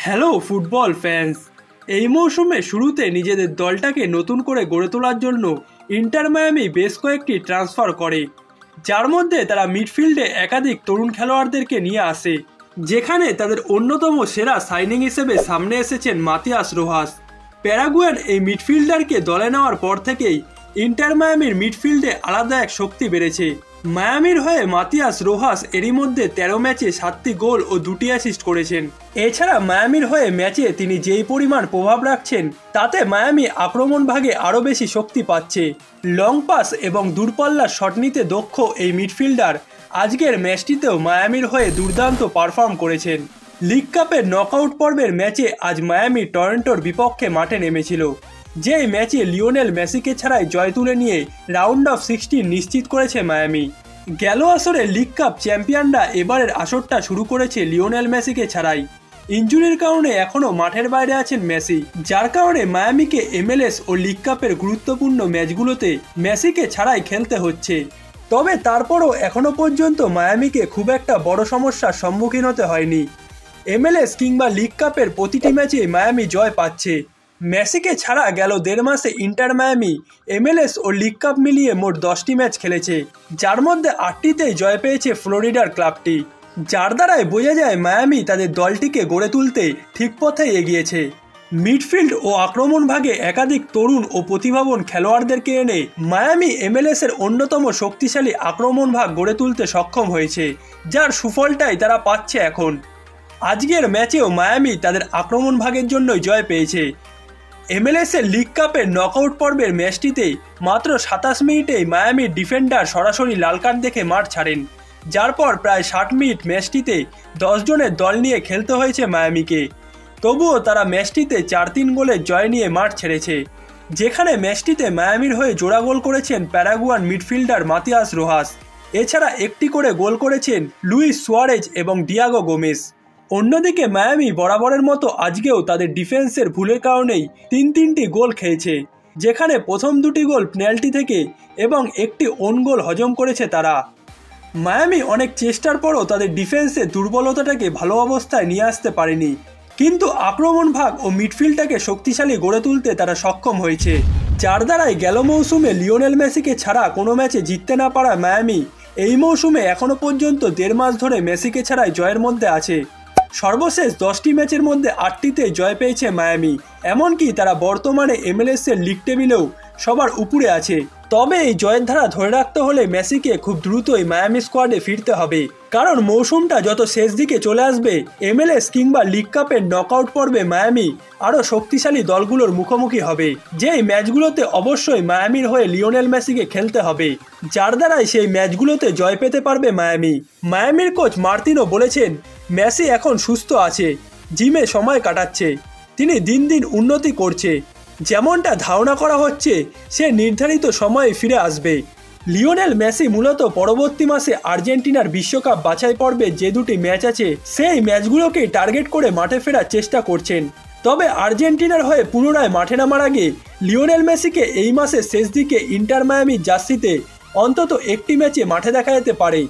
Hello football fans. এই মৌসুমে শুরুতে নিজেদের দলটাকে নতুন করে গড়ে তোলার জন্য ইন্টার মায়ামি বেশ কয়েকটি ট্রান্সফার করে, যার মধ্যে তারা মিডফিল্ডে একাধিক তরুণ খেলোয়াড়দেরকে নিয়ে আসে, যেখানে তাদের অন্যতম সেরা সাইনিং হিসেবে সামনে এসেছেন মাতিয়াস রোহাস। প্যারাগুয়ান এই মিডফিল্ডারকে দলে নেওয়ার পর থেকেই ইন্টার মায়ামির মিডফিল্ডে আলাদা এক শক্তি বেড়েছে। মায়ামির হয়ে মাতিয়াস রোহাস এরই মধ্যে 13 ম্যাচে 7টি গোল ও 2টি অ্যাসিস্ট করেছেন। এছাড়া মায়ামির হয়ে ম্যাচে তিনি যেই পরিমাণ প্রভাব রাখছেন তাতে মায়ামি আক্রমণ ভাগে আরও বেশি শক্তি পাচ্ছে। লং পাস এবং দূরপাল্লার শট নিতে দক্ষ এই মিডফিল্ডার আজকের ম্যাচটিতেও মায়ামির হয়ে দুর্দান্ত পারফর্ম করেছেন। লিগ কাপের নকআউট পর্বের ম্যাচে আজ মায়ামি টরন্টোর বিপক্ষে মাঠে নেমেছিল, যেই ম্যাচে লিওনেল মেসিকে ছাড়াই জয় তুলে নিয়ে রাউন্ড অফ 16 নিশ্চিত করেছে মায়ামি। গেল আসরে লিগ কাপ চ্যাম্পিয়নরা এবারের আসরটা শুরু করেছে লিওনেল মেসিকে ছাড়াই। ইনজুরির কারণে এখনও মাঠের বাইরে আছেন মেসি, যার কারণে মায়ামিকে MLS ও লিগ কাপের গুরুত্বপূর্ণ ম্যাচগুলোতে মেসিকে ছাড়াই খেলতে হচ্ছে। তবে তারপরও এখনও পর্যন্ত মায়ামিকে খুব একটা বড় সমস্যার সম্মুখীন হতে হয়নি। MLS কিংবা লিগ কাপের প্রতিটি ম্যাচেই মায়ামি জয় পাচ্ছে। মেসিকে ছাড়া গেল 1.5 মাসে ইন্টার মায়ামি MLS ও লিগ কাপ মিলিয়ে মোট 10টি ম্যাচ খেলেছে, যার মধ্যে 8টিতেই জয় পেয়েছে ফ্লোরিডার ক্লাবটি, যার দ্বারাই বোঝা যায় মায়ামি তাদের দলটিকে গড়ে তুলতে ঠিক পথে এগিয়েছে। মিডফিল্ড ও আক্রমণ ভাগে একাধিক তরুণ ও প্রতিভাবান খেলোয়াড়দেরকে এনে মায়ামি MLS এর অন্যতম শক্তিশালী আক্রমণ ভাগ গড়ে তুলতে সক্ষম হয়েছে, যার সুফলটাই তারা পাচ্ছে এখন। আজকের ম্যাচেও মায়ামি তাদের আক্রমণ ভাগের জন্যই জয় পেয়েছে। MLS এর লিগ কাপের নকআউট পর্বের ম্যাচটিতে মাত্র 27 মিনিটেই মায়ামির ডিফেন্ডার সরাসরি লাল কার্ড দেখে মাঠ ছাড়েন, যার পর প্রায় 60 মিনিট ম্যাচটিতে 10 জনের দল নিয়ে খেলতে হয়েছে মায়ামিকে। তবুও তারা ম্যাচটিতে 4-3 গোলের জয় নিয়ে মাঠ ছেড়েছে, যেখানে ম্যাচটিতে মায়ামির হয়ে জোড়া গোল করেছেন প্যারাগুয়ান মিডফিল্ডার মাতিয়াস রোহাস। এছাড়া একটি করে গোল করেছেন লুইস সুয়ারেজ এবং ডিয়াগো গোমেজ। অন্যদিকে মায়ামি বরাবরের মতো আজকেও তাদের ডিফেন্সের ভুলের কারণেই 3টি গোল খেয়েছে, যেখানে প্রথম 2টি গোল পেনাল্টি থেকে এবং একটি ওন গোল হজম করেছে তারা। মায়ামি অনেক চেষ্টার পরও তাদের ডিফেন্সের দুর্বলতাটাকে ভালো অবস্থায় নিয়ে আসতে পারেনি, কিন্তু আক্রমণ ভাগ ও মিডফিল্ডটাকে শক্তিশালী গড়ে তুলতে তারা সক্ষম হয়েছে, যার দ্বারাই গেল মৌসুমে লিওনেল মেসিকে ছাড়া কোনো ম্যাচে জিততে না পারা মায়ামি এই মৌসুমে এখনও পর্যন্ত 1.5 মাস ধরে মেসিকে ছাড়াই জয়ের মধ্যে আছে। সর্বশেষ 10টি ম্যাচের মধ্যে 8টিতে জয় পেয়েছে মায়ামি, এমনকি তারা বর্তমানে MLS এর লিগ টেবিলেও সবার উপরে আছে। তবে এই জয়ের ধারা ধরে রাখতে হলে মেসিকে খুব দ্রুতই মায়ামি স্কোয়াডে ফিরতে হবে, কারণ মৌসুমটা যত শেষ দিকে চলে আসবে MLS কিংবা লিগ কাপের নকআউট পর্বে মায়ামি আরও শক্তিশালী দলগুলোর মুখোমুখি হবে, যেই ম্যাচগুলোতে অবশ্যই মায়ামির হয়ে লিওনেল মেসিকে খেলতে হবে, যার দ্বারাই সেই ম্যাচগুলোতে জয় পেতে পারবে মায়ামি। মায়ামির কোচ মার্তিনো বলেছেন, মেসি এখন সুস্থ আছে, জিমে সময় কাটাচ্ছে, তিনি দিন দিন উন্নতি করছে, যেমনটা ধারণা করা হচ্ছে সে নির্ধারিত সময়ে ফিরে আসবে। লিওনেল মেসি মূলত পরবর্তী মাসে আর্জেন্টিনার বিশ্বকাপ বাছাই পর্বে যে 2টি ম্যাচ আছে সেই ম্যাচগুলোকেই টার্গেট করে মাঠে ফেরার চেষ্টা করছেন। তবে আর্জেন্টিনার হয়ে পুনরায় মাঠে নামার আগে লিওনেল মেসিকে এই মাসের শেষ দিকে ইন্টার মায়ামির জার্সিতে অন্তত একটি ম্যাচে মাঠে দেখা যেতে পারে।